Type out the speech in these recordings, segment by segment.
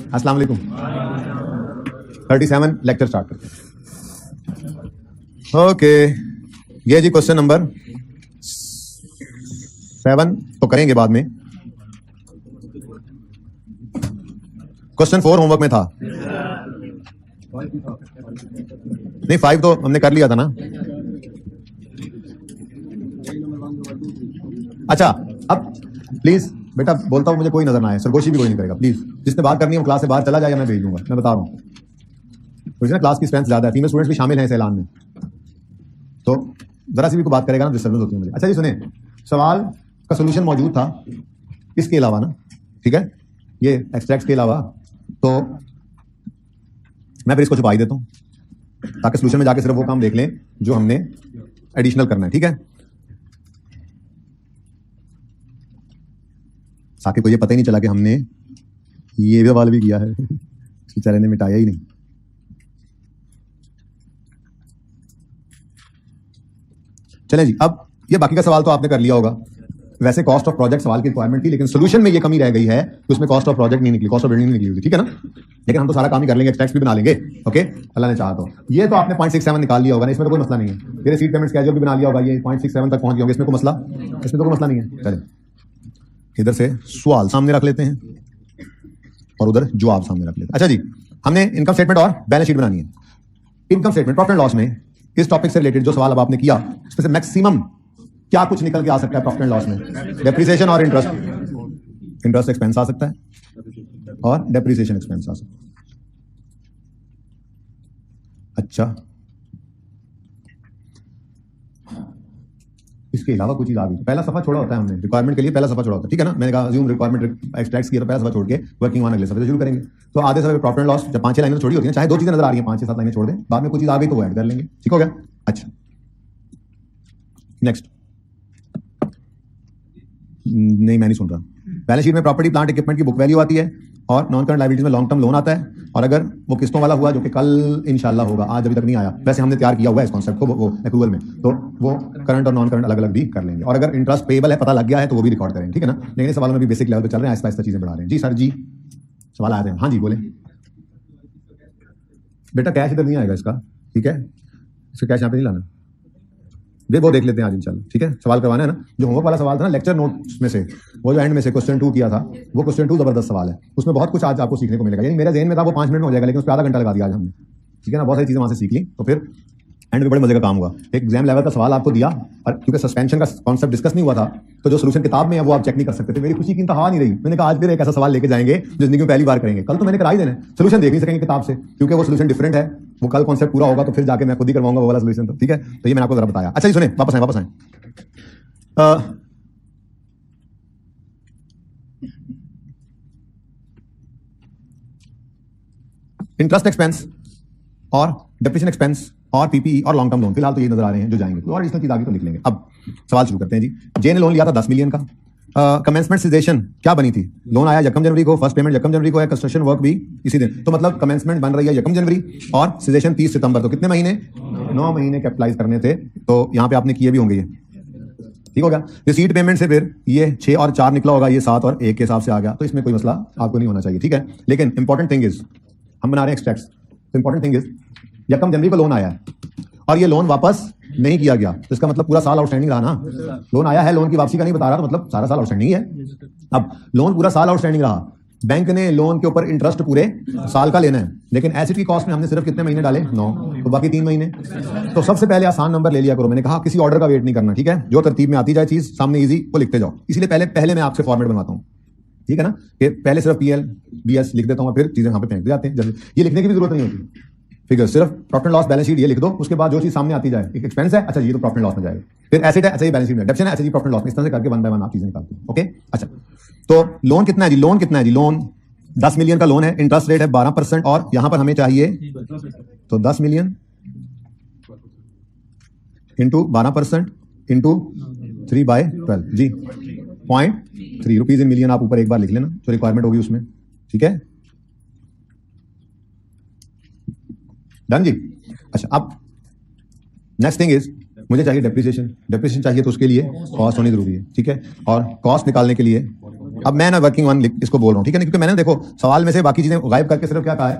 अस्सलाम वालेकुम। 37 lecture start करते हैं। ओके, ये जी क्वेश्चन नंबर 7 तो करेंगे बाद में। क्वेश्चन 4 होमवर्क में था नहीं, 5 तो हमने कर लिया था ना। अच्छा, अब प्लीज बेटा बोलता हूं, मुझे कोई नजर ना आए, सरगोशी भी कोई नहीं करेगा प्लीज। जिसने बात करनी है वो क्लास से बाहर चला जाए या मैं भेज दूंगा, मैं बता रहा हूं। तो क्लास की स्ट्रेंथ ज्यादा है, फीमेल स्टूडेंट्स भी शामिल हैं इस ऐलान में, तो जरा सी भी कोई बात करेगा ना डिस्टर्बेंस होती है मुझे। अच्छा जी सुने, सवाल का सोल्यूशन मौजूद था इसके अलावा ना, ठीक है, ये एक्सट्रैक्ट के अलावा, तो मैं फिर इसको छुपा ही देता हूं ताकि सोल्यूशन में जाके सिर्फ वो काम देख लें जो हमने एडिशनल करना है, ठीक है। साकिब को ये पता ही नहीं चला कि हमने ये भी सवाल भी किया है, बेचारे ने मिटाया ही नहीं। चलें जी, अब ये बाकी का सवाल तो आपने कर लिया होगा। वैसे कॉस्ट ऑफ प्रोजेक्ट सवाल की रिक्वायरमेंट थी, लेकिन सोल्यूशन में ये कमी रह गई है कि उसमें कॉस्ट ऑफ प्रोजेक्ट नहीं निकली, कॉस्ट ऑफ बिल्डिंग नहीं निकली हुई, ठीक है ना। लेकिन हम तो सारा काम ही कर लेंगे, एक्सट्रैक्ट भी बना लेंगे, ओके, अल्लाह ने चाहा तो। ये तो आपने 0.67 निकाल लिया होगा ना, इसमें तो कोई मसला नहीं है। फिर सीट पेमेंट स्केड्यूल भी बना लिया होगा, ये 0.67 तक पहुंच गए होंगे, इसमें कोई मसला, इसमें तो कोई मसला नहीं है। चले इधर से सवाल सामने रख लेते हैं और उधर जवाब सामने रख लेते हैं। अच्छा जी, हमने इनकम स्टेटमेंट और बैलेंस शीट बनानी है। Income statement profit and loss में इस टॉपिक से रिलेटेड जो सवाल अब आपने किया, उसमें से मैक्सिमम क्या कुछ निकल के आ सकता है प्रॉफिट एंड लॉस में? डेप्रिसिएशन और इंटरेस्ट एक्सपेंस आ सकता है और डेप्रिसिएशन एक्सपेंस आ सकता है। अच्छा, इसके अलावा कुछ चीज आ गई, पहला सफा छोड़ा होता है हमने, रिक्वायरमेंट के लिए पहला सफा छोड़ा होता है, ठीक है ना। मैंने कहा अज्यूम रिक्वायरमेंट एक्सट्रैक्ट किया तो पहला सफा छोड़ के वर्किंग ऑन अगले सफे से शुरू करेंगे। तो आधे सफे प्रॉफिट एंड लॉस जब 5-6 लाइनें छोड़ी होती हैं, चाहे 2 चीजें नजर आ रही हैं, 5-6-7 लाइनें छोड़ दें, बाद में कुछ चीज आ गई तो वो ऐड कर लेंगे, ठीक हो गया। अच्छा नेक्स्ट, नहीं मैं नहीं सुन रहा। बैलेंस शीट में प्रॉपर्टी प्लांट इक्विपमेंट की बुक वैल्यू आती है और नॉन करंट लायबिलिटीज में लॉन्ग टर्म लोन आता है, और अगर वो किस्तों वाला हुआ जो कि कल इंशाल्लाह होगा, आज अभी तक नहीं आया, वैसे हमने तैयार किया हुआ है इस कॉन्सेप्ट को वो अप्रूवल में, तो वो करंट और नॉन करंट अलग अलग भी कर लेंगे। और अगर इंटरेस्ट पेएबल है, पता लग गया है, तो वो भी रिकॉर्ड करेंगे, ठीक है ना। लेकिन सवालों में भी बेसिक लेवल पे चल रहे हैं, आहिस्ता आहिस्ता चीजें बढ़ा रहे हैं। जी सर जी, सवाल आ रहे हैं, हाँ जी बोले। बेटा कैश इधर नहीं आएगा इसका, ठीक है, इसका कैश यहाँ पे नहीं लाना, वे वो देख लेते हैं आज इंशाल्लाह, ठीक है। सवाल करवाना है ना, जो होमवर्क वाला सवाल था ना लेक्चर नोट्स में से, वो जो एंड में से क्वेश्चन 2 किया था, वो क्वेश्चन 2 जबरदस्त सवाल है, उसमें बहुत कुछ आज आपको सीखने को मिलेगा। यानी मेरे ज़हन में था वो 5 मिनट में हो जाएगा, लेकिन उस पर आधा घंटा लगा दिया आज हमने, ठीक है ना। बहुत सारी चीजें वहां से सीख ली, तो फिर एंड में बड़े मजे का काम हुआ। एक एग्जाम लेवल का सवाल आपको दिया, और क्योंकि सस्पेंशन का कॉन्सेप्ट डिस्कस नहीं हुआ था, तो जो सोल्यूशन किताब में है वो आप चेक नहीं कर सकते थे। मेरी खुशी की इंतहा नहीं रही, मैंने कहा आज फिर एक ऐसा सवाल लेके जाएंगे जो जिंदगी में पहली बार करेंगे। कल तो मैंने करा ही देना, सोल्यूशन देख नहीं सकेंगे किताब से, क्योंकि वो सोल्यूशन डिफरेंट है। वो कल कॉन्सेप्ट पूरा होगा तो फिर जाके मैं खुद ही करवाऊंगा वो वाला सोल्यूशन, तो ठीक है। तो ये मैंने आपको जरा बताया। अच्छा जी सुने, वापस आए इंटरेस्ट एक्सपेंस और डेप्रिसिएशन एक्सपेंस और पीपीई और लॉन्ग टर्म लोन, फिलहाल तो ये नजर आ रहे हैं जो जाएंगे, तो और इसमें चीज आगे तो लिख लेंगे। अब सवाल शुरू करते हैं जी। जे ने लोन लिया था 10 मिलियन का, कमेंसमेंट सिजेशन क्या बनी थी? लोन आया 1 जनवरी को, फर्स्ट पेमेंट 1 जनवरी को है, कंस्ट्रक्शन वर्क भी इसी दिन, तो मतलब कमेंसमेंट बन रही है 1 जनवरी और सिजेशन 30 सितंबर, तो कितने महीने? 9 महीने कैपिटलाइज करने थे, तो यहाँ पे आपने किए भी होंगे ये, ठीक हो गया। रिसीट पेमेंट से फिर ये 6 और 4 निकला होगा, ये 7 और 1 के हिसाब से आ गया, तो इसमें कोई मसला आपको नहीं होना चाहिए, ठीक है। लेकिन इंपॉर्टेंट थिंग इज, हम बना रहे हैं एक्सट्रैक्ट्स, तो इंपॉर्टेंट थिंग इज 1 जनवरी को लोन आया है और ये लोन वापस नहीं किया गया, तो इसका मतलब पूरा साल आउटस्टैंडिंग रहा ना। लोन आया है, लोन की वापसी का नहीं बता रहा, तो मतलब सारा साल आउटस्टैंडिंग है। अब लोन पूरा साल आउटस्टैंडिंग रहा, बैंक ने लोन के ऊपर इंटरेस्ट पूरे साल का लेना है, लेकिन एसेट की कॉस्ट में हमने सिर्फ कितने महीने डाले? 9, तो बाकी 3 महीने। तो सबसे पहले आसान नंबर ले लिया करो, मैंने कहा किसी ऑर्डर का वेट नहीं करना, ठीक है। जो तरतीब में आती जाए चीज सामने इजी, वो लिखते जाओ। इसलिए पहले मैं आपसे फॉर्मेट बनवाता हूँ, ठीक है ना, कि पहले सिर्फ PL BS लिख देता हूँ, फिर चीजें वहां पे फेंक जाते हैं। जैसे ये लिखने की भी जरूरत नहीं होती, फिगर सिर्फ profit and loss balance sheet ये लिख दो, उसके बाद जो चीज सामने आती जाए, एक एक्सपेंस है, अच्छा ये तो प्रॉफिट एंड लॉस में जाएगा, फिर एसेट है, अच्छा ये बैलेंस शीट में, डेप्ट है, अच्छा ये प्रॉफिट एंड लॉस में, इस तरह से करके 1 बाय 1 आप चीजें निकालते हैं, ओके। अच्छा तो लोन कितना है जी? लोन कितना है जी? लोन 10 मिलियन का लोन है, इंटरेस्ट रेट है 12%, और यहां पर हमें चाहिए तो 10 मिलियन इंटू 12% इंटू 3/12 जी, 0.3 रुपीज इन मिलियन। आप ऊपर एक बार लिख लेना जो रिक्वायरमेंट होगी उसमें, ठीक है, डन जी। अच्छा अब नेक्स्ट थिंग इज, मुझे चाहिए डेप्रिसिएशन चाहिए, तो उसके लिए कॉस्ट होनी जरूरी है, ठीक है। और कॉस्ट निकालने के लिए अब मैं ना वर्किंग वन इसको बोल रहा हूँ, ठीक है ना, क्योंकि मैंने देखो सवाल में से बाकी चीजें गायब करके सिर्फ क्या कहा है,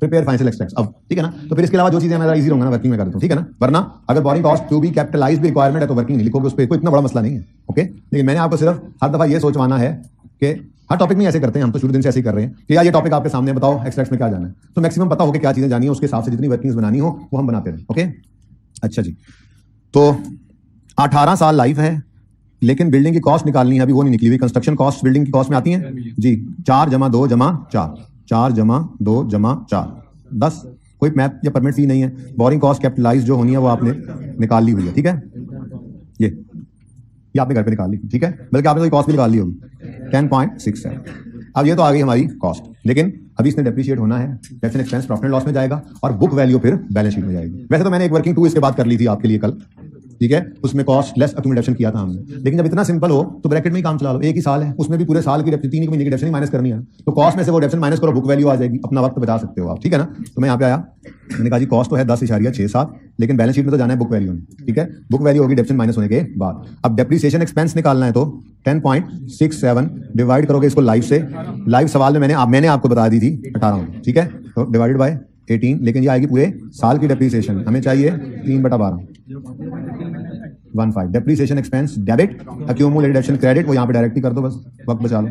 प्रिपेयर फाइनेंशियल एक्सट्रैक्ट्स। अब ठीक है ना, तो फिर इसके अलावा जो चीजें मेरा इजी होगा ना वर्किंग में कर देता हूँ, ठीक है ना। वरना अगर borrowing cost to be capitalise भी रिक्वायरमेंट है तो वर्किंग नहीं लिखोगे, उस पर कोई इतना बड़ा मसला नहीं है, ओके। लेकिन मैंने आपको सिर्फ हर दफा ये सोचवाना है कि हर टॉपिक में ऐसे करते हैं हम, तो शुरू दिन से ऐसे ही कर रहे हैं कि यार ये टॉपिक आपके सामने बताओ एक्सट्रैक्ट्स में क्या जाना है, तो मैक्सिमम पता हो कि क्या चीजें जानी है, उसके हिसाब से जितनी वर्किंग्स बनानी हो वो हम बनाते रहे, ओके। अच्छा जी, तो 18 साल लाइफ है, लेकिन बिल्डिंग की कॉस्ट निकालनी है, अभी वो नहीं निकली हुई। कंस्ट्रक्शन कॉस्ट बिल्डिंग की कॉस्ट में आती है जी 4 जमा 2 जमा 4, 4 जमा 2 जमा 4 10। कोई मैप या परमिट फी नहीं है। बोरिंग कॉस्ट कैपिटलाइज जो होनी है वो आपने निकाल ली हुई है, ठीक है। ये आपने घर पे निकाल ली, ठीक है, बल्कि आपने कोई कॉस्ट भी निकाल ली होगी 10.6 है। अब ये तो आ गई हमारी कॉस्ट, लेकिन अभी इसने डेप्रिशिएट होना है, depreciation expense profit and loss में जाएगा और बुक वैल्यू फिर बैलेंस शीट में जाएगी। वैसे तो मैंने एक वर्किंग 2 इसके बाद कर ली थी आपके लिए कल, ठीक है, उसमें कॉस्ट लेस अक्यूमुलेशन किया था हमने। लेकिन जब इतना सिंपल हो तो ब्रैकेट में ही काम चला लो, एक ही साल है, उसमें भी पूरे साल की 3 महीने की डेप्रिसिएशन माइनस करनी है, तो कॉस्ट में से वो डेप्रिसिएशन माइनस करो, बुक वैल्यू आ जाएगी, अपना वक्त बचा सकते हो आप, ठीक है ना। तो मैं यहाँ पे आया, मैंने कहा जी कॉस्ट तो है 10.67, लेकिन बैलेंस शीट में तो जाना है बुक वैल्यू में, ठीक है। बुक वैल्यू होगी डेप्रिसिएशन माइनस होने के बाद। अब डेप्रिसिएशन एक्सपेंस निकालना है तो 10.67 डिवाइड करोगे इसको लाइव से। लाइव सवाल में मैंने आपको बता दी थी 18, ठीक है, तो डिवाइडेड बाय 18, लेकिन ये आएगी पूरे साल की डेप्रिसिएशन, हमें चाहिए 3/12 15। Depreciation expense debit, accumulated depreciation credit, वो यहाँ पे डायरेक्ट ही कर दो, बस वक्त बचा लो,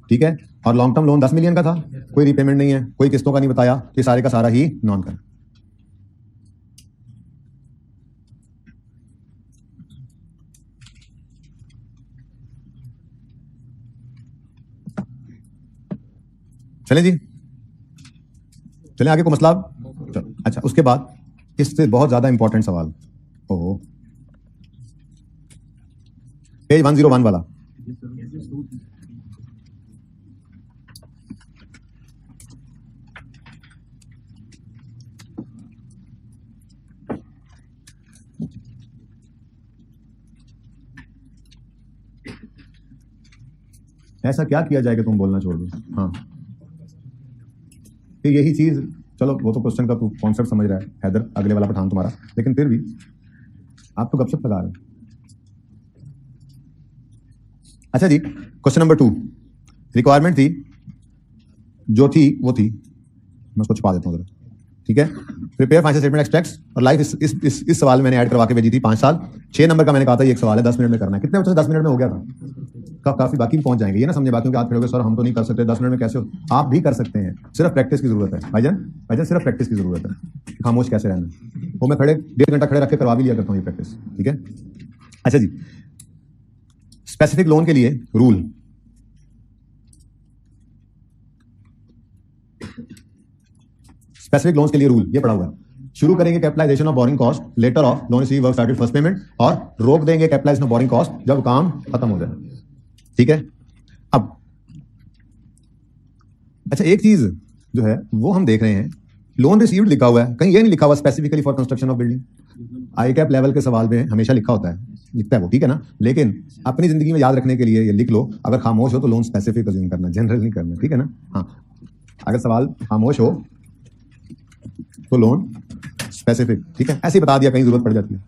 ठीक है। और लॉन्ग टर्म लोन 10 मिलियन का था, कोई रीपेमेंट नहीं है, कोई किस्तों का नहीं बताया, तो ये सारे का सारा ही नॉन कर। चलें जी, चलें आगे को मसला। चलो अच्छा, उसके बाद इससे बहुत ज्यादा इंपॉर्टेंट सवाल, ओहो, पेज 101 वाला। ऐसा क्या किया जाए कि तुम बोलना छोड़ दो। हाँ, फिर यही चीज, चलो वो तो क्वेश्चन का तू कॉन्सेप्ट समझ रहा है हैदर, अगले वाला पठान तुम्हारा, लेकिन फिर भी आप तो गपशप लगा रहे हो। अच्छा जी, क्वेश्चन नंबर 2, रिक्वायरमेंट थी जो थी वो थी, मैं उसको छुपा देता हूँ जरा, ठीक है। प्रिपेयर फाइनेंशियल स्टेटमेंट एक्सट्रैक्ट्स और लाइफ इस सवाल में मैंने ऐड करवा के भेजी थी 5 साल। 6 नंबर का मैंने कहा था ये एक सवाल है, 10 मिनट में करना है। कितने बच्चों से 10 मिनट में हो गया था? काफी बाकी भी पहुंच जाएंगे, ये ना समझे बात, क्योंकि आप खड़े सर हम तो नहीं कर सकते 10 मिनट में, कैसे हो? आप भी कर सकते हैं, सिर्फ प्रैक्टिस की जरूरत है भाईजान, सिर्फ प्रैक्टिस की जरूरत है। खामोश कैसे रहना, वो मैं खड़े 1.5 घंटा खड़े रख के करवा भी लिया करता हूँ ये प्रैक्टिस, ठीक है। अच्छा जी, स्पेसिफिक लोन के लिए रूल, स्पेसिफिक लोन्स के लिए रूल ये पड़ा हुआ है। शुरू करेंगे capitalisation of borrowing cost letter of loan receive work started first payment, और रोक देंगे कैपिटलाइजेशन ऑफ बोरिंग कॉस्ट जब काम खत्म हो जाए, ठीक है। अब अच्छा, एक चीज जो है वो हम देख रहे हैं, लोन रिसीव्ड लिखा हुआ है, कहीं ये नहीं लिखा हुआ specifically for construction of building. I cap level के सवाल में हमेशा लिखा होता है वो, ठीक है ना। लेकिन अपनी जिंदगी में याद रखने के लिए ये लिख लो, अगर खामोश हो तो लोन स्पेसिफिक अज्यूम करना, जनरल नहीं करना, ठीक है ना। हाँ, अगर सवाल खामोश हो तो लोन स्पेसिफिक, ठीक है, ऐसे ही बता दिया, कहीं जरूरत पड़ जाती है।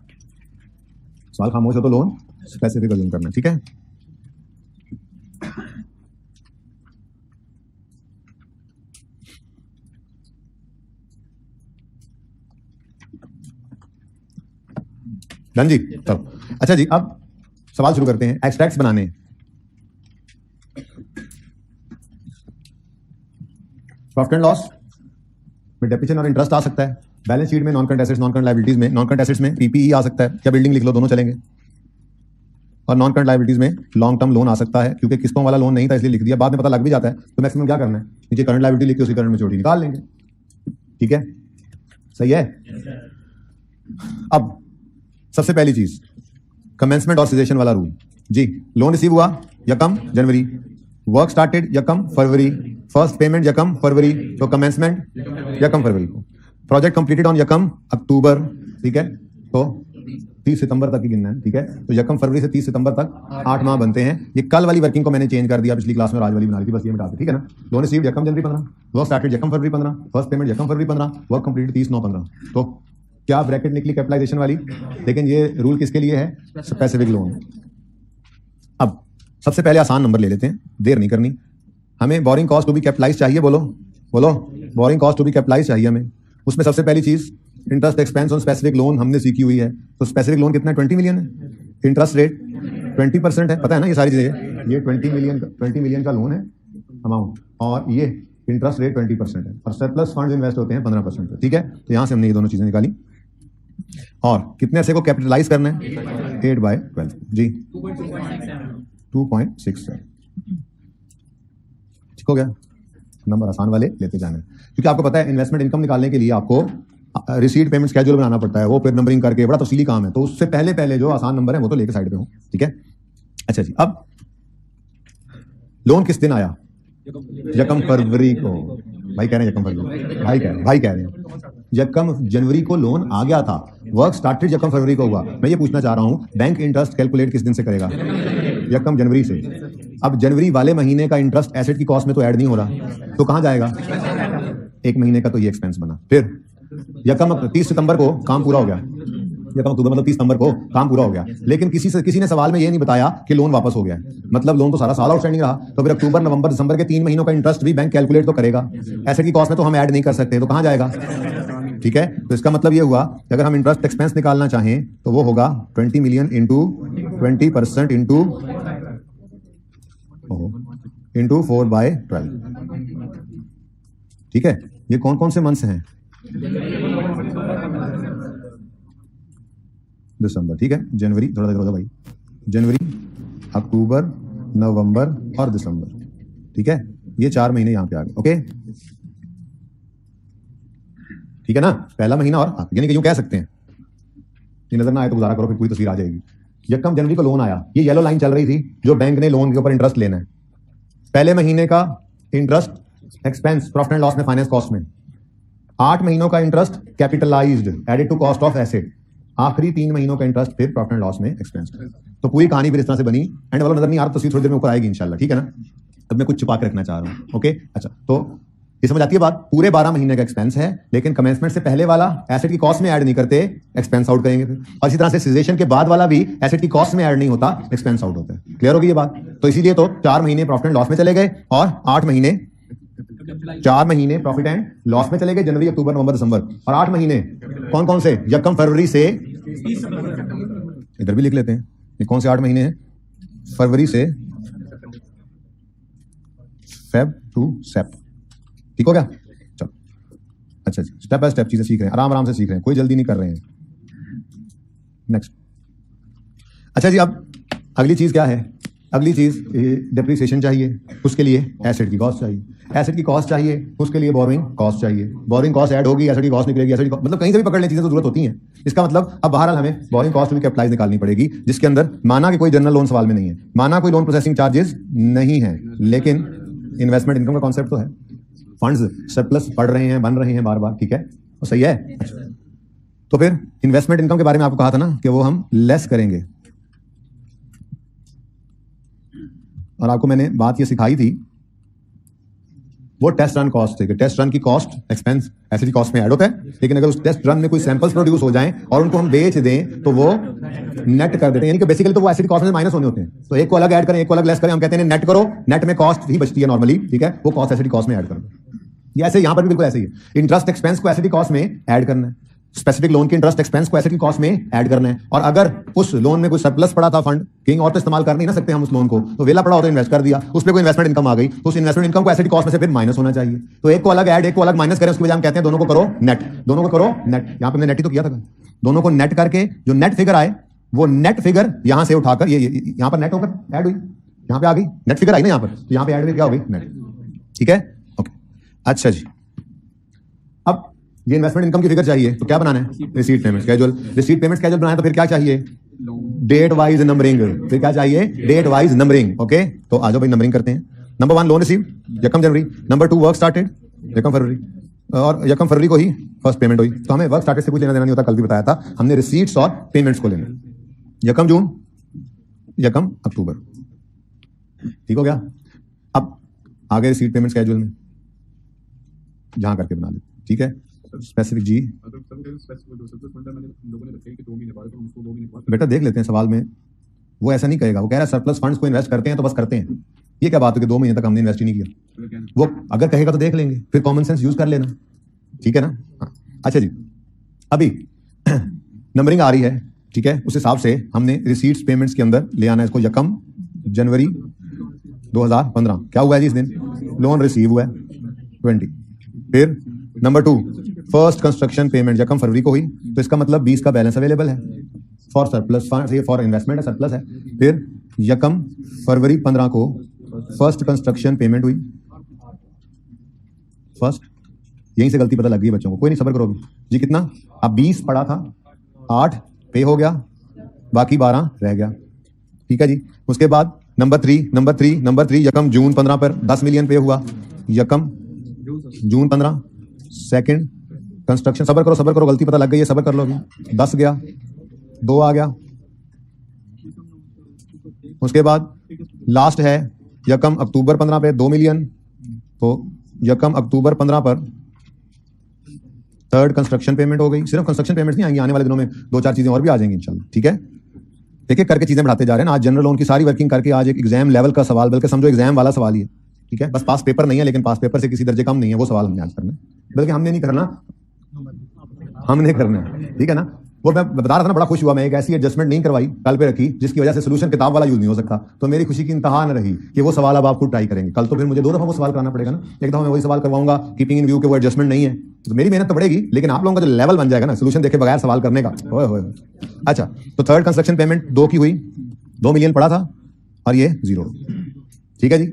सवाल खामोश हो तो लोन स्पेसिफिक अज्यूम करना, ठीक है। डन जी, चलो अच्छा जी, अब सवाल शुरू करते हैं। एक्सट्रैक्ट्स बनाने, प्रॉफिट एंड लॉस में डेप्रिसिएशन और इंटरेस्ट आ सकता है, बैलेंस शीट में non current assets, non current liabilities में, नॉन करंट एसेट्स में पीपीई आ सकता है, या बिल्डिंग लिख लो, दोनों चलेंगे। और नॉन करंट लायबिलिटीज में लॉन्ग टर्म लोन आ सकता है, क्योंकि किस्तों वाला लोन नहीं था इसलिए लिख दिया, बाद में पता लग भी जाता है, तो मैक्सिमम क्या करना है, नीचे करंट लायबिलिटी लिख के उसी करंट में छोटी निकाल लेंगे, ठीक है, सही है। अब सबसे पहली चीज, कमेंसमेंट और सीजेशन वाला रूल जी। लोन रिसीव हुआ यकम जनवरी, वर्क स्टार्टेड यकम फरवरी, फर्स्ट पेमेंट यकम फरवरी, तो कमेंसमेंट यकम फरवरी को, प्रोजेक्ट कंप्लीटेड ऑन यकम अक्टूबर, ठीक है, तो 30 सितंबर तक ही गिनना है, ठीक है। तो यकम फरवरी से 30 सितंबर तक 8 माह बनते हैं। ये कल वाली वर्किंग को मैंने चेंज कर दिया, पिछली क्लास में आज वाली बना ली थी, बस ये मिटा दी, ठीक है ना। लोन रिसीव्ड यकम जनवरी 15, वर्क स्टार्टेड यकम फरवरी 15, फर्स्ट पेमेंट यकम फरवरी 15, वर्क कंप्लीटेड 30/9/15। तो क्या ब्रैकेट निकली कैपिटलाइजेशन वाली, लेकिन ये रूल किसके लिए है, स्पेसिफिक लोन। अब सबसे पहले आसान नंबर ले लेते हैं, देर नहीं करनी। हमें borrowing cost to be capitalise चाहिए, बोलो बोलो, borrowing cost to be capitalise चाहिए हमें। उसमें सबसे पहली चीज interest expense on specific loan हमने सीखी हुई है। तो स्पेसिफिक लोन कितना है? 20 मिलियन है। इंटरेस्ट रेट 20% है, पता है ना ये सारी चीजें। ये 20 मिलियन का लोन है अमाउंट, और ये इंटरेस्ट रेट 20% है, और सरप्लस फंड्स इन्वेस्ट होते हैं 15% पे, ठीक है। तो यहां से हमने ये दोनों चीजें निकाली। और कितने ऐसे को कैपिटलाइज करना है? 8/12 जी, 2.67। ठीक हो गया। नंबर आसान वाले लेते जाना है, क्योंकि आपको पता है इन्वेस्टमेंट इनकम निकालने के लिए आपको रिसीट पेमेंट स्केड्यूल बनाना पड़ता है, वो फिर नंबरिंग करके बड़ा तफसीली काम है। तो उससे पहले जो आसान नंबर है वो तो लेके साइड पे हो, ठीक है। अच्छा जी, अब लोन किस दिन आया? यकम फरवरी को। भाई कह रहे हैं यकम फरवरी, भाई कह रहे हैं यकम जनवरी को लोन आ गया था। वर्क स्टार्टेड यकम फरवरी को हुआ। मैं ये पूछना चाह रहा हूं, बैंक इंटरेस्ट कैलकुलेट किस दिन से करेगा? यकम जनवरी से। अब जनवरी वाले महीने का इंटरेस्ट एसेट की कॉस्ट में तो ऐड नहीं हो रहा, तो कहां जाएगा? एक महीने का तो ये एक्सपेंस बना। फिर यकम 30 सितंबर को काम पूरा हो गया, यकम अक्टूबर मतलब 30 सितंबर को काम पूरा हो गया, लेकिन किसी ने सवाल में ये नहीं बताया कि लोन वापस हो गया है। मतलब लोन तो सारा साल आउटस्टैंडिंग रहा, तो फिर अक्टूबर नवंबर दिसंबर के 3 महीनों का इंटरेस्ट भी बैंक कैलकुलेट तो करेगा। एसेट की कॉस्ट में तो हम ऐड नहीं कर सकते, तो कहां जाएगा? ठीक है। तो इसका मतलब ये हुआ कि अगर हम इंटरेस्ट एक्सपेंस निकालना चाहें तो वो होगा 20 मिलियन इंटू 20% इंटू 4/12। ठीक है। ये कौन कौन से मंथ्स हैं? दिसंबर, ठीक है। जनवरी, थोड़ा देर भाई, जनवरी, अक्टूबर, नवंबर और दिसंबर, ठीक है। ये 4 महीने यहां पे आ गए, ओके, ठीक है ना। पहला महीना और यानी कि यूं कह सकते हैं, ये नजर ना आए तो गुजारा करो, फिर पूरी तस्वीर आ जाएगी। यकम जनवरी को लोन आया, ये येलो लाइन चल रही थी जो बैंक ने लोन के ऊपर इंटरेस्ट लेना है। पहले महीने का interest expense profit and loss में, फाइनेंस कॉस्ट में। 8 महीनों का interest capitalised added to cost of asset. आखिरी 3 महीनों का इंटरेस्ट फिर प्रॉफिट एंड लॉस में एक्सपेंस। तो पूरी कहानी फिर इस तरह से बनी। एंड वाला नजर नहीं आ रहा, तस्वीर थोड़ी देर में ऊपर आएगी इंशाल्लाह, ठीक है ना। अब मैं कुछ छुपा के रखना चाह रहा हूं, ओके। अच्छा, तो ये समझ आती है बात। पूरे 12 महीने का एक्सपेंस है, लेकिन कमेंसमेंट से पहले वाला एसेट की कॉस्ट में ऐड नहीं करते, एक्सपेंस आउट करेंगे फिर। और इसी तरह से सीजेशन के बाद वाला भी एसेट की कॉस्ट में ऐड नहीं होता, एक्सपेंस आउट होता है। क्लियर होगी ये बात? तो इसीलिए तो 4 महीने प्रॉफिट एंड लॉस में चले गए और 8 महीने, 4 महीने प्रॉफिट एंड लॉस में चले गए, जनवरी, अक्टूबर, नवंबर, दिसंबर। और 8 महीने कौन कौन से? यकम फरवरी से, इधर भी लिख लेते हैं, ये कौन से 8 महीने हैं? फरवरी से फेब टू सेप। ठीक हो गया? चलो, अच्छा जी, स्टेप बाय स्टेप चीजें सीख रहे हैं, आराम आराम से सीख रहे हैं, कोई जल्दी नहीं कर रहे हैं। नेक्स्ट। अच्छा जी, अब अगली चीज क्या है? अगली चीज डेप्रिसिएशन चाहिए, उसके लिए एसेट की कॉस्ट चाहिए। एसेट की कॉस्ट चाहिए, उसके लिए बोरिंग कॉस्ट चाहिए। बोरिंग कॉस्ट ऐड होगी, एसेट की कॉस्ट निकलेगी। एसेट की मतलब कहीं से भी पकड़ने चीजें तो जरूरत होती हैं। इसका मतलब अब बहरहाल हमें बोरिंग कॉस्ट भी कैपिटलाइज निकालनी पड़ेगी, जिसके अंदर माना कि कोई जनरल लोन सवाल में नहीं है, माना कोई लोन प्रोसेसिंग चार्जेस नहीं है, लेकिन इन्वेस्टमेंट इनकम का कॉन्सेप्ट तो है। फंड्स सरप्लस पड़ रहे हैं, बन रहे हैं बार बार, ठीक है, तो सही है। अच्छा, तो फिर इन्वेस्टमेंट इनकम के बारे में आपको कहा था ना कि वो हम लेस करेंगे, और आपको मैंने बात ये सिखाई थी, वो टेस्ट रन कॉस्ट है कि टेस्ट रन की कॉस्ट एक्सपेंस एसेट की कॉस्ट में ऐड होता है, लेकिन अगर उस टेस्ट रन में कोई सैंपल्स प्रोड्यूस हो जाएं और उनको हम बेच दें तो वो नेट कर देते हैं, यानी कि बेसिकली तो वो एसेट कॉस्ट में माइनस होने होते हैं। तो एक को अलग ऐड करें, एक को अलग लेस करें, हम कहते हैं नेट करो, नेट में कॉस्ट ही बचती है नॉर्मली, ठीक है, वो कॉस्ट एसेट की कॉस्ट में ऐड कर दो। ये ऐसे यहां पर भी बिल्कुल ऐसे ही है। इंटरेस्ट एक्सपेंस को एसेट की कॉस्ट में ऐड करना है, स्पेसिफिक लोन की इंटरेस्ट एक्सपेंस को एसेट की कॉस्ट में ऐड करना है। और अगर उस लोन में कोई सरप्लस पड़ा था फंड, कहीं और तो इस्तेमाल कर नहीं ना सकते हम उस लोन को, तो वेला पड़ा हो तो इन्वेस्ट कर दिया, उस पर कोई इन्वेस्टमेंट इनकम आ गई, तो उस इन्वेस्टमेंट इनकम को एसेट की कॉस्ट में से फिर माइनस होना चाहिए। तो एक को अलग ऐड, एक को अलग माइनस करें, उसके बजाय हम कहते हैं दोनों को करो नेट, दोनों को करो नेट। यहां पे हमने नेट ही तो किया था, दोनों को नेट करके जो नेट फिगर आए, वो नेट फिगर यहां से उठाकर ये यहां पर नेट होकर ऐड हुई, यहां पे आ गई नेट फिगर आई ना यहां पर, तो यहां पे ऐड हुई, क्या हो गई? नेट। ठीक है, ओके। अच्छा जी, अब ये इन्वेस्टमेंट इनकम की फिगर चाहिए तो क्या बनाना है? Receipt payment schedule. Receipt payment schedule बनाया तो फिर क्या चाहिए? Date wise numbering. फिर क्या चाहिए? Date wise numbering. ओके, तो आ जाओ भाई नंबरिंग करते हैं। नंबर 1 लोन रिसीव यकम जनवरी, नंबर 2 वर्क स्टार्टेड यकम फरवरी, और यकम फरवरी को ही फर्स्ट पेमेंट हुई। तो हमें वर्क स्टार्टेड से कुछ लेना देना नहीं होता, कल भी बताया था हमने, रिसीट्स और पेमेंट्स को लेना। यकम जून, यकम अक्टूबर। ठीक हो गया? अब आगे रिसीट पेमेंट स्केड्यूल में जहां करके बना ले, ठीक है। स्पेसिफिक जी बेटा देख लेते हैं सवाल में, वो ऐसा नहीं कहेगा, वो कह रहा है सरप्लस फंड्स को इन्वेस्ट करते हैं तो बस करते हैं। ये क्या बात है कि 2 महीने तक हमने इन्वेस्ट ही नहीं किया? वो अगर कहेगा तो देख लेंगे, फिर कॉमन सेंस यूज कर लेना, ठीक है ना? हाँ। अच्छा जी, अभी नंबरिंग आ रही है, ठीक है, उस हिसाब से हमने रिसीट्स पेमेंट्स के अंदर ले आना है इसको। यकम जनवरी 2015 क्या हुआ है जी? इस दिन लोन रिसीव हुआ है 20। फिर नंबर 2 फर्स्ट कंस्ट्रक्शन पेमेंट यकम फरवरी को हुई, तो इसका मतलब 20 का बैलेंस अवेलेबल है फॉर सरप्लस फॉर इन्वेस्टमेंट है, सरप्लस है। फिर यकम फरवरी 15 को फर्स्ट कंस्ट्रक्शन पेमेंट हुई, फर्स्ट, यहीं से गलती पता लग गई बच्चों को, कोई नहीं, सब्र करो जी। कितना? अब 20 पड़ा था, 8 पे हो गया, बाकी 12 रह गया, ठीक है जी। उसके बाद नंबर 3 यकम जून 15 पर 10 मिलियन पे हुआ, यकम जून 15 सेकंड कंस्ट्रक्शन, सब्र करो, गलती पता लग गई है, सब्र कर लो अभी। 10 गया, 2 आ गया। उसके बाद लास्ट है यकम अक्टूबर 15 पे 2 मिलियन, तो यकम अक्टूबर 15 पर थर्ड कंस्ट्रक्शन पेमेंट हो गई। सिर्फ कंस्ट्रक्शन पेमेंट नहीं आएंगी, आने वाले दिनों में 2-4 चीजें और भी आ जाएंगी इंशाल्लाह, ठीक है। एक एक करके चीजें बढ़ाते जा रहे हैं ना। आज जनरल लोन की सारी वर्किंग करके आज एक एग्जाम लेवल का सवाल, बल्कि समझो एग्जाम वाला सवाल ही है, ठीक है। बस पास पेपर नहीं है, लेकिन पास पेपर से किसी दर्जे कम नहीं है, वो सवाल हमने आज करना है, बल्कि हमने नहीं करना, हमने करना है, ठीक है ना। वो मैं बता रहा था ना, बड़ा खुश हुआ मैं, एक ऐसी एडजस्टमेंट नहीं करवाई, कल पे रखी, जिसकी वजह से सोल्यूशन किताब वाला यूज नहीं हो सकता। तो मेरी खुशी की इंतहा न रही कि वो सवाल अब आप खुद ट्राई करेंगे। कल तो फिर मुझे 2 दफा वो सवाल कराना पड़ेगा ना, एक दफा मैं वही सवाल करवाऊंगा कीपिंग इन व्यू के वो एडजस्टमेंट नहीं है, तो मेरी मेहनत तो बढ़ेगी, लेकिन आप लोगों का जो लेवल बन जाएगा ना सोल्यूशन देखे बगैर सवाल करने का, ओए होए। अच्छा, तो थर्ड कंस्ट्रक्शन पेमेंट 2 की हुई, 2 मिलियन पड़ा था और ये 0, ठीक है जी।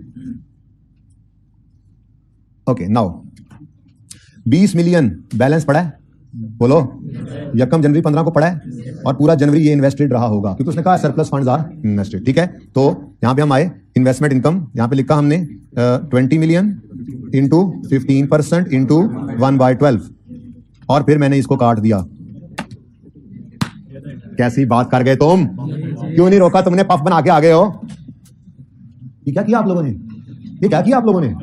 ओके, नाउ 20 मिलियन बैलेंस पड़ा है, बोलो, यकम जनवरी 15 को पड़ा है और पूरा जनवरी ये इन्वेस्टेड रहा होगा, क्योंकि उसने कहा सरप्लस फंड्स आर इन्वेस्टेड, ठीक है। तो यहां पे हम आए इन्वेस्टमेंट इनकम, यहां पे लिखा हमने 20 मिलियन इंटू 15% इंटू 1/12, और फिर मैंने इसको काट दिया। कैसी बात कर गए तुम, क्यों नहीं रोका तुमने, पफ बना के आ गए हो। ये क्या किया आप लोगों ने, ये क्या किया आप लोगों ने?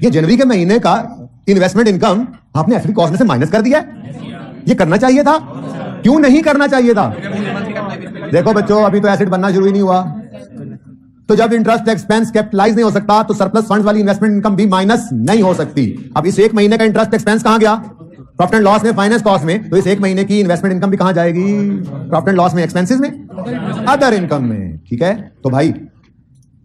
ये जनवरी के महीने का इन्वेस्टमेंट इनकम आपने एफडी कॉस्ट में से माइनस कर दिया। ये करना चाहिए था, क्यों नहीं करना चाहिए था? देखो बच्चों, अभी तो एसेट बनना शुरू ही नहीं हुआ, तो जब इंटरेस्ट एक्सपेंस कैपिटलाइज नहीं हो सकता तो सरप्लस फंड्स वाली इन्वेस्टमेंट इनकम भी माइनस नहीं हो सकती। अब इस 1 महीने का इंटरेस्ट एक्सपेंस कहां गया? प्रॉफिट एंड लॉस में, फाइनेंस कॉस्ट में। तो इस 1 महीने की इन्वेस्टमेंट इनकम भी कहां जाएगी? प्रॉफिट एंड लॉस में, एक्सपेंसेस में, अदर इनकम में, ठीक है। तो भाई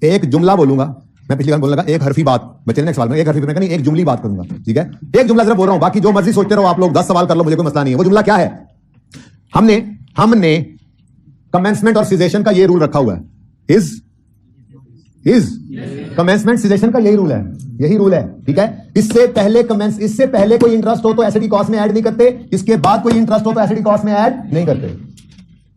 एक जुमला बोलूंगा मैं, पिछली बार बोलने लगा एक हरफी बात, बच्चे ने सवाल में एक हरफी में नहीं, एक जुमली बात करूंगा, ठीक है। एक जुमला सिर्फ बोल रहा हूं, बाकी जो मर्जी सोचते रहो आप लोग, 10 सवाल कर लो, मुझे कोई मसला नहीं है। वो जुमला क्या है? हमने कमेंसमेंट और सीजेशन का ये रूल रखा हुआ है, इज कमेंसमेंट सीजेशन का यही रूल है, यही रूल है, ठीक है। इससे पहले कोई इंटरेस्ट हो तो एसिडी कॉस्ट में ऐड नहीं करते, इसके बाद कोई इंटरेस्ट हो तो एसिडी कॉस्ट में ऐड नहीं करते,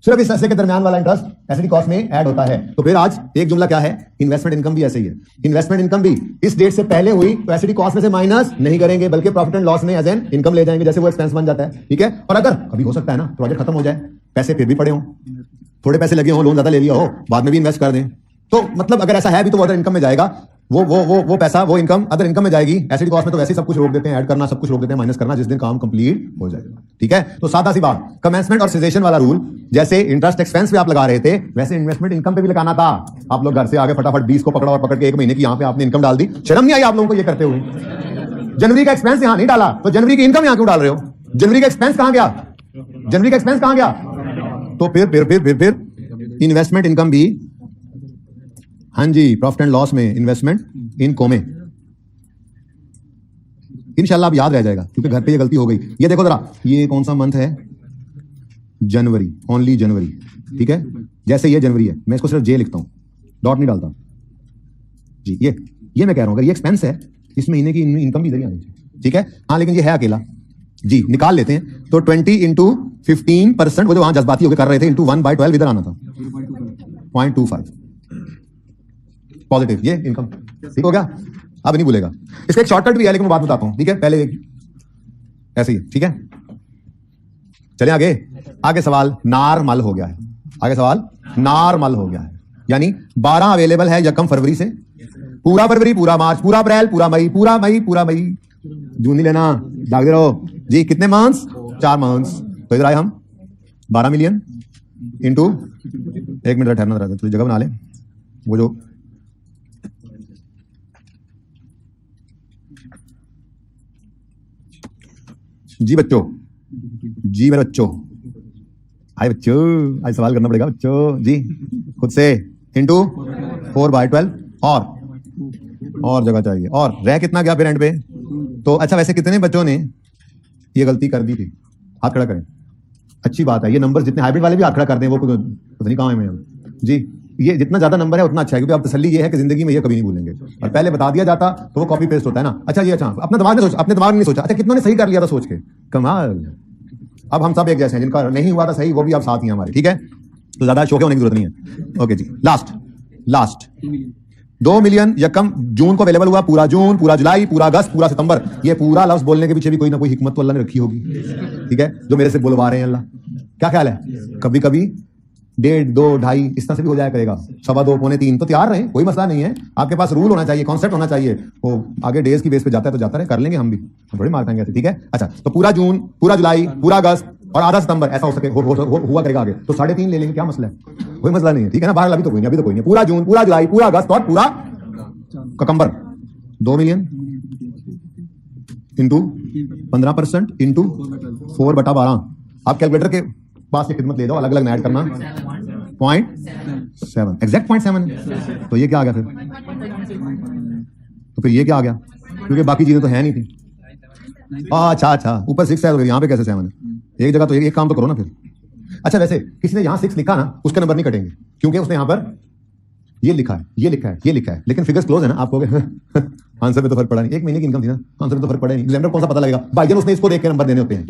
सिर्फ इस अरसे के दरमियान वाला इंटरेस्ट एसिडी कॉस्ट में ऐड होता है। तो फिर आज एक जुमला क्या है? इन्वेस्टमेंट इनकम भी ऐसे ही है, इन्वेस्टमेंट इनकम भी इस डेट से पहले हुई तो एसिडी कॉस्ट में से माइनस नहीं करेंगे, बल्कि प्रॉफिट एंड लॉस में एज एन इनकम ले जाएंगे, जैसे वो एक्सपेंस बन जाता है, ठीक है। और अगर कभी हो सकता है ना प्रोजेक्ट खत्म हो जाए, पैसे फिर भी पड़े हो, थोड़े पैसे लगे हो, लोन ज्यादा ले लिया हो, बाद में भी इन्वेस्ट कर दें, तो मतलब अगर ऐसा है भी तो वो अदर इनकम में जाएगा, वो पैसा, वो इनकम अदर इनकम में जाएगी। एसिड कॉस्ट में तो वैसे ही सब कुछ रोक देते हैं, ऐड करना सब कुछ रोक देते हैं, माइनस करना जिस दिन काम कंप्लीट हो जाएगा, ठीक है। तो सादा सी बात, कमेंसमेंट और सीजेशन वाला रूल जैसे इंटरेस्ट एक्सपेंस पे आप लगा रहे थे, वैसे इन्वेस्टमेंट इनकम पे भी लगाना था। आप लोग घर से आगे फटाफट 20 को पकड़ा और पकड़ के 1 महीने की यहां पे आपने इनकम डाल दी। शर्म नहीं आई आप लोगों को ये करते हुए? जनवरी का एक्सपेंस यहां नहीं डाला तो जनवरी की इनकम यहां क्यों डाल रहे हो? जनवरी का एक्सपेंस कहां गया? जनवरी का एक्सपेंस कहां गया? तो फिर इन्वेस्टमेंट इनकम भी, हाँ जी, प्रॉफिट एंड लॉस में, इन्वेस्टमेंट इनकम में, इंशाल्लाह अब याद रह जाएगा, क्योंकि घर पे ये गलती हो गई। ये देखो जरा, ये कौन सा मंथ है? जनवरी, ओनली जनवरी, ठीक है। जैसे ये जनवरी है, मैं इसको सिर्फ जे लिखता हूं, डॉट नहीं डालता जी। ये मैं कह रहा हूं, अगर ये एक्सपेंस है, इस महीने की इनकम भी इधर ही आनी चाहिए, ठीक है। हाँ, लेकिन ये है अकेला जी, निकाल लेते हैं। तो 20 इंटू 15%, वो जो वहां जज्बाती होकर कर रहे थे, इंटू 1/12 इधर आना था, 0.25 पॉजिटिव, ये इनकम, ठीक हो गया। अब नहीं भूलेगा। इसका एक शॉर्टकट भी है, लेकिन मैं बात बताता हूं, ठीक है। पहले ऐसे ही, ठीक है। चले आगे सवाल नॉर्मल हो गया है, आगे सवाल नॉर्मल हो गया है, यानी 12 अवेलेबल है यकम फरवरी से, पूरा फरवरी, पूरा मार्च, पूरा अप्रैल, पूरा मई, जून नहीं लेना, जागते रहो जी। कितने मंथ्स? 4 मंथ्स। तो इधर आए हम 12 मिलियन इंटू एक मिनट ठहरना रहा, तो जगह बना ले। वो जो जी बच्चों, जी मेरे बच्चों, आए बच्चों, आज सवाल करना पड़ेगा बच्चों जी खुद से। इंटू 4/12 और जगह चाहिए, और रह कितना गया फिर एंड पे? तो अच्छा, वैसे कितने बच्चों ने ये गलती कर दी थी? हाथ खड़ा करें। अच्छी बात है, ये नंबर जितने हाइब्रिड वाले भी हाथ खड़ा कर दें, वो पता नहीं कहाँ है मैं जी। ये जितना ज्यादा नंबर है उतना अच्छा है, क्योंकि अब तसल्ली ये है कि जिंदगी में ये कभी नहीं भूलेंगे, और पहले बता दिया जाता तो वो कॉपी पेस्ट होता है ना। अच्छा ये, अच्छा अपने दिमाग में सोचा, अपने दिमाग में नहीं सोचा, अच्छा कितनों ने सही कर लिया था सोच के, कमाल। अब हम सब एक जैसे हैं, जिनका नहीं हुआ था सही वो भी अब साथ ही हमारे, ठीक है, तो ज्यादा शौक होने की जरूरत नहीं है। ओके जी, लास्ट 2 मिलियन यकम जून को अवेलेबल हुआ। पूरा जून, पूरा जुलाई, पूरा अगस्त, पूरा सितंबर, ये पूरा लफ्ज बोलने के पीछे भी कोई ना कोई हिकमत तो अल्लाह ने रखी होगी, ठीक है, जो मेरे से बुलवा रहे हैं अल्लाह। क्या ख्याल है? कभी कभी 1.5, 2, 2.5 इस तरह से भी हो जाया करेगा, 2.25, 2.3, तो तैयार रहें, कोई मसला नहीं है। आपके पास रूल होना चाहिए, कॉन्सेप्ट होना चाहिए, वो आगे डेज की बेस पे जाता है तो जाता रहे, कर लेंगे हम भी, थोड़ी मार पाएंगे, ठीक है। अच्छा, तो पूरा जून, पूरा जुलाई, पूरा अगस्त और आधा सितंबर, ऐसा हो सके हुआ करेगा आगे, तो 3.5 ले लेंगे, क्या मसला है? कोई मसला नहीं है, ठीक है ना। बाहर अभी तो कोई नहीं, पूरा जून, पूरा जुलाई, पूरा अगस्त और पूरा ककंबर। 2 मिलियन इंटू 15% इंटू 4/12। आप कैलकुलेटर के पास की खिदमत ले जाओ, अलग अलग ऐड करना। 0.7 एग्जैक्ट 0.7, तो ये क्या आ गया फिर? तो फिर ये क्या आ गया? क्योंकि बाकी चीजें तो है नहीं थी। अच्छा, ऊपर 6 है तो यहाँ पे कैसे 7 है? एक जगह तो एक काम तो करो ना फिर। अच्छा, वैसे किसी ने यहाँ 6 लिखा ना, उसके नंबर नहीं कटेंगे, क्योंकि उसने यहाँ पर ये लिखा है, ये लिखा है, ये लिखा है, लेकिन फिगर्स क्लोज है ना। आप कहोगे आंसर में तो फर्क पड़ा नहीं, 1 महीने की इनकम थी ना, आंसर में तो फर्क पड़ा नहीं, एग्जामिनर कौन सा पता लगेगा? भाईजान उसने इसको देख के नंबर देने होते हैं।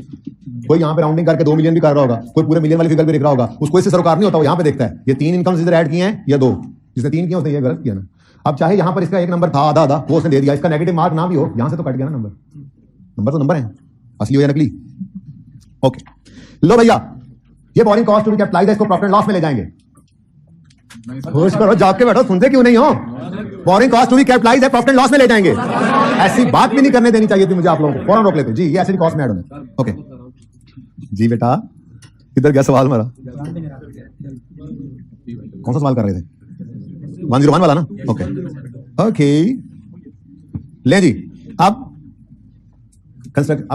कोई यहाँ पे राउंडिंग करके 2 मिलियन भी कर रहा होगा, कोई पूरे मिलियन वाली फिगर भी लिख रहा होगा, उसको इससे सरोकार नहीं होता, वो यहाँ पे देखता है ये 3 इनकम इधर ऐड किए हैं या 2, जिसने 3 किया उसने ये गलत किया ना। अब चाहे यहाँ पर इसका एक नंबर था आधा, वो उसने दे दिया, इसका नेगेटिव मार्क ना भी हो, यहाँ से तो कट गया ना नंबर। नंबर तो नंबर है, असली हो या नकली। ओके लो भैया, ये borrowing cost to be capitalised, इसको प्रॉफिट एंड लॉस में ले जाएंगे। होश करो, जाग के बैठो, सुनते क्यों नहीं हो? Borrowing cost to be capitalised है, प्रॉफिट एंड लॉस में ले जाएंगे। ऐसी बात भी नहीं करने देनी चाहिए थी मुझे, आप लोगों को फौरन रोक लेते जी, ये ऐसे कॉस्ट में ऐड होने। ओके जी बेटा, किधर गया सवाल हमारा? कौन सा सवाल कर रहे थे? 101 वाला ना। ओके ले जी, अब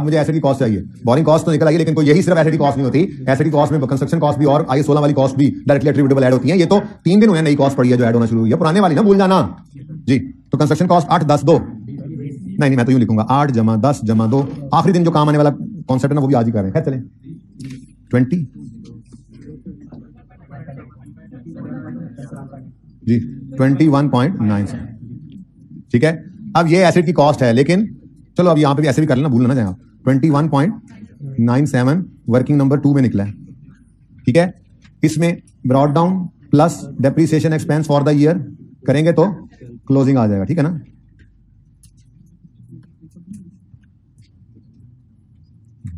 मुझे एसिड की कॉस्ट चाहिए। बोरिंग कॉस्ट तो निकल आई, लेकिन कोई यही सिर्फ एसिड की कॉस्ट नहीं होती, एसिड की कॉस्ट में कंस्ट्रक्शन कॉस्ट भी और IS 16 वाली कॉस्ट भी डायरेक्टली एट्रीब्यूटेबल ऐड होती है। ये तो 3 दिन हुए नई कॉस्ट पड़ी है जो ऐड होना शुरू हुई है, पुराने वाली ना भूल जाना जी। तो कंस्ट्रक्शन कॉस्ट 8, 10, 2, नहीं मैं तो यूं लिखूंगा 8 + 10 + 2, आखिरी दिन जो काम आने वाला कॉन्सेप्ट है ना वो भी आज ही कर रहे हैं। खैर चलें, 20 जी 21.97, ठीक है। अब ये एसिड की कॉस्ट है, लेकिन चलो अब यहां पे भी ऐसे भी कर लेना, भूलना चाहें आप। 21.97 वर्किंग नंबर 2 में निकला है, ठीक है। इसमें brought down plus depreciation expense for the year करेंगे तो क्लोजिंग आ जाएगा, ठीक है ना।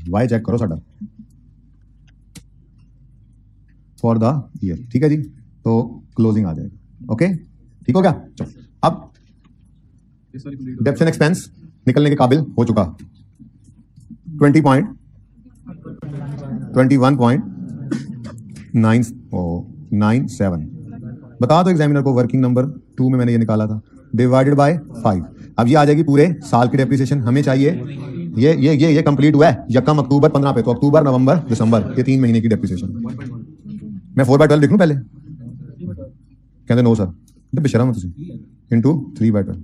वाई चेक करो साडा फॉर द ईयर, ठीक है जी, तो क्लोजिंग आ जाएगा। ओके ठीक हो गया। चलो अब डेप्थ एंड एक्सपेंस निकलने के काबिल हो चुका। 21.97 बता दो एग्जामिनर को, वर्किंग नंबर 2 में मैंने ये निकाला था, डिवाइडेड बाय 5। अब ये आ जाएगी पूरे साल की डेप्रिसिएशन। हमें चाहिए ये कंप्लीट हुआ है 1 अक्टूबर 15 पे, तो अक्टूबर, नवंबर, दिसंबर, ये 3 महीने की डेप्रिसिएशन। मैं 4/12 लिख लूं पहले? कहते नो सर, बेशरम हो तुम। इंटू 3/12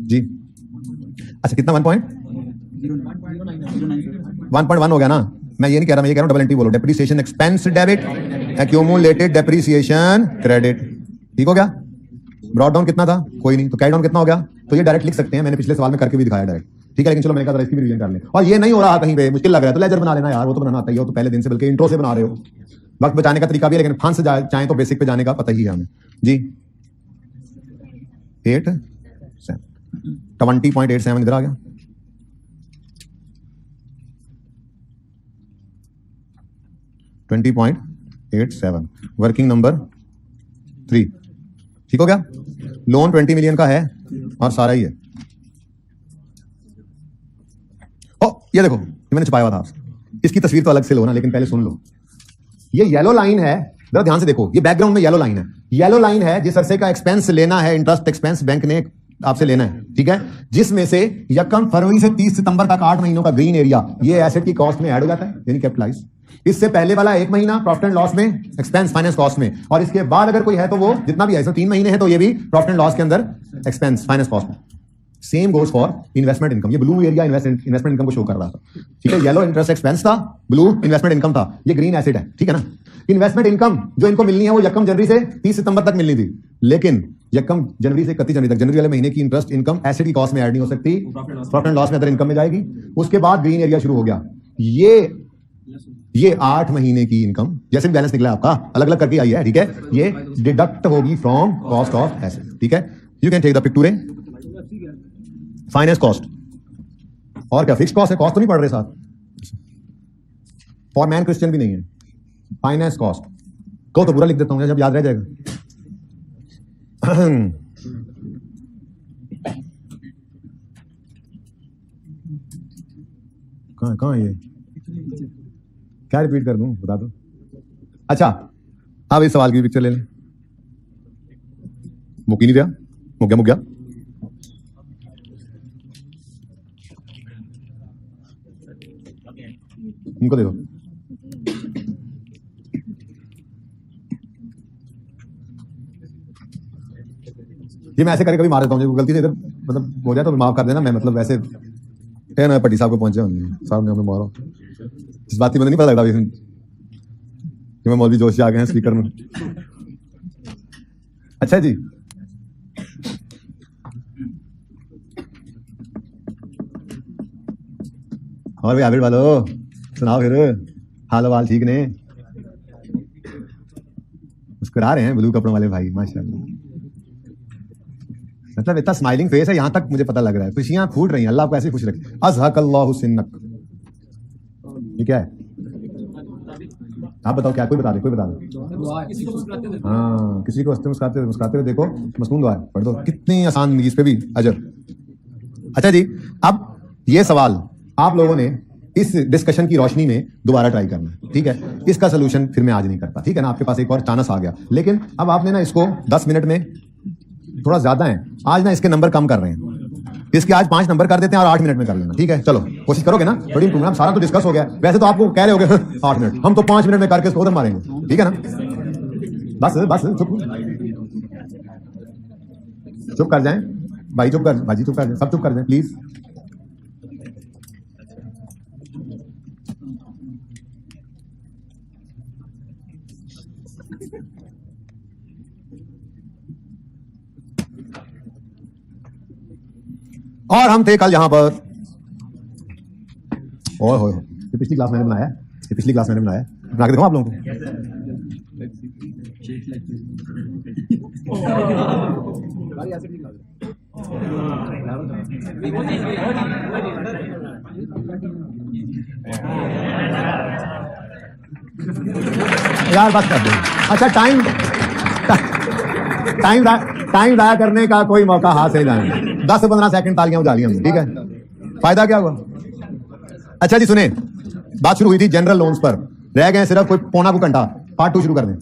जी। अच्छा कितना? 1.1 हो गया ना। मैं ये नहीं कह रहा, मैं ये कह रहा हूं डबल एंट्री बोलो, depreciation expense debit, accumulated depreciation credit, ठीक हो गया। ब्रॉड डाउन कितना था? कोई नहीं, तो कैरी डाउन कितना हो गया? तो ये डायरेक्ट लिख सकते हैं, मैंने पिछले सवाल में करके भी दिखाया डायरेक्ट, ठीक है। लेकिन चलो मैंने कहा इसकी भी रिवीजन कर लें। और ये नहीं हो रहा कहीं पे, मुश्किल लग रहा है तो लेजर बना लेना यार, वो तो बनाना आता ही हो, तो पहले दिन से, बल्कि इंट्रो से बना रहे हो। वक्त बचाने का तरीका भी है, लेकिन फंस चाहे तो बेसिक पे जाने का पता ही है हमें जी। 20.87 इधर आ गया। 20.87 वर्किंग नंबर 3, ठीक हो गया। लोन 20 मिलियन का है और सारा ही है। ओ ये देखो, ये मैंने छुपाया हुआ था, इसकी तस्वीर तो अलग से लो ना, लेकिन पहले सुन लो। ये येलो लाइन है जरा ध्यान से देखो, ये बैकग्राउंड में येलो लाइन है, येलो लाइन है जिस अरसे का एक्सपेंस लेना है, इंटरेस्ट एक्सपेंस बैंक ने आपसे लेना है, ठीक है, जिसमें से यकम फरवरी से 30 सितंबर तक 8 महीनों का ग्रीन एरिया ये एसेट की कॉस्ट में ऐड हो जाता है, यानी कैपिटलाइज। इससे पहले वाला 1 महीना प्रॉफिट एंड लॉस में, एक्सपेंस फाइनेंस कॉस्ट में, और इसके बाद अगर कोई है तो वो जितना भी है, इसमें 3 महीने है तो ये भी प्रॉफिट एंड लॉस के अंदर एक्सपेंस फाइनेंस कॉस्ट में। Same goes for investment income. ये ब्लू एरिया इन्वेस्टमेंट इनकम को शो कर रहा था, ठीक है, येलो इंटरेस्ट एक्सपेंस था, ब्लू इन्वेस्टमेंट इनकम था, ये ग्रीन एसेट है, ठीक है ना। इन्वेस्टमेंट इनकम जो इनको मिलनी है वो यकम जनवरी से 30 सितंबर तक मिलनी थी, लेकिन यकम जनवरी से 31 जनवरी तक, जनवरी वाले महीने की इंटरेस्ट इनकम एसेट की कॉस्ट में ऐड नहीं हो सकती, प्रॉफिट एंड लॉस में अदर इनकम में जाएगी। उसके बाद ग्रीन एरिया शुरू हो गया, ये 8 महीने की इनकम जैसे भी बैलेंस निकला आपका अलग अलग करके आई है, ठीक है, ये डिडक्ट होगी फ्रॉम कॉस्ट ऑफ एसेट, ठीक है। You can take the picture finance cost, और क्या फिक्स कॉस्ट है, कॉस्ट तो नहीं पड़ रहे साथ, फॉर मैन क्रिश्चियन भी नहीं है, फाइनेंस कॉस्ट को तो पूरा लिख देता हूं जब याद रह जाएगा। कहां है ये, क्या रिपीट कर दूं, बता दो। अच्छा, अब इस सवाल की पिक्चर ले लें, मुक ही नहीं दिया, मुक गया इनको दे दो। ये मैं ऐसे करके कभी मार देता हूँ, गलती से इधर मतलब हो जाए तो माफ कर देना, मैं मतलब वैसे ना पट्टी साहब को पहुंचे साहब ने हमें मारा, इस बात की मुझे नहीं पता लगता कि मैं मौलवी जोशी आ गए हैं स्पीकर में। अच्छा जी, और भाई आबिर वालो सुनाओ फिर, हाल वाल ठीक ने, मुस्कुरा रहे हैं ब्लू कपड़ों वाले भाई, माशाल्लाह, मतलब इतना स्माइलिंग फेस है, यहां तक मुझे पता लग रहा है, खुशियां फूट रही हैं, अल्लाह आपको ऐसे खुश रखे। अज़हकल्लाहु सिन्नक, ये क्या है, आप बताओ क्या, कोई बता दे, कोई बता दे। हाँ, किसी को मुस्कुराते हुए देखो, मसनून दुआ है, पढ़ दो, कितनी आसान, इस पे भी अजर। अच्छा जी, अब ये सवाल आप लोगों ने इस डिस्कशन की रोशनी में दोबारा ट्राई करना है, ठीक है, इसका सोल्यूशन फिर मैं आज नहीं करता, ठीक है ना, आपके पास एक और चांस आ गया, लेकिन अब आपने ना इसको 10 मिनट में, थोड़ा ज्यादा है आज ना, इसके नंबर कम कर रहे हैं, इसके आज 5 नंबर कर देते हैं और 8 मिनट में कर लेना, ठीक है, चलो कोशिश करोगे ना, थोड़ी इंप्रूवमेंट, सारा तो डिस्कस हो गया, वैसे तो आपको कह रहे होगे 8 मिनट, हम तो 5 मिनट में करके इसको उधर मारेंगे, ठीक है ना, बस चुप कर जाएं भाई, चुप कर भाजी, चुप कर जाए, सब चुप कर जाए प्लीज। और हम थे कल यहां पर, ओए होए, ये पिछली क्लास मैंने बनाया, ये पिछली क्लास मैंने बनाया, बना के देखो आप लोगों को। यार बस कर दो। अच्छा, टाइम जाया करने का कोई मौका हाथ से जाए, 10 से 15 सेकंड तालियां बजा ली हमने, ठीक है, फायदा क्या हुआ। अच्छा जी सुने, बात शुरू हुई थी जनरल लोन्स पर, रह गए सिर्फ कोई पौना को घंटा, पार्ट 2 शुरू कर दें।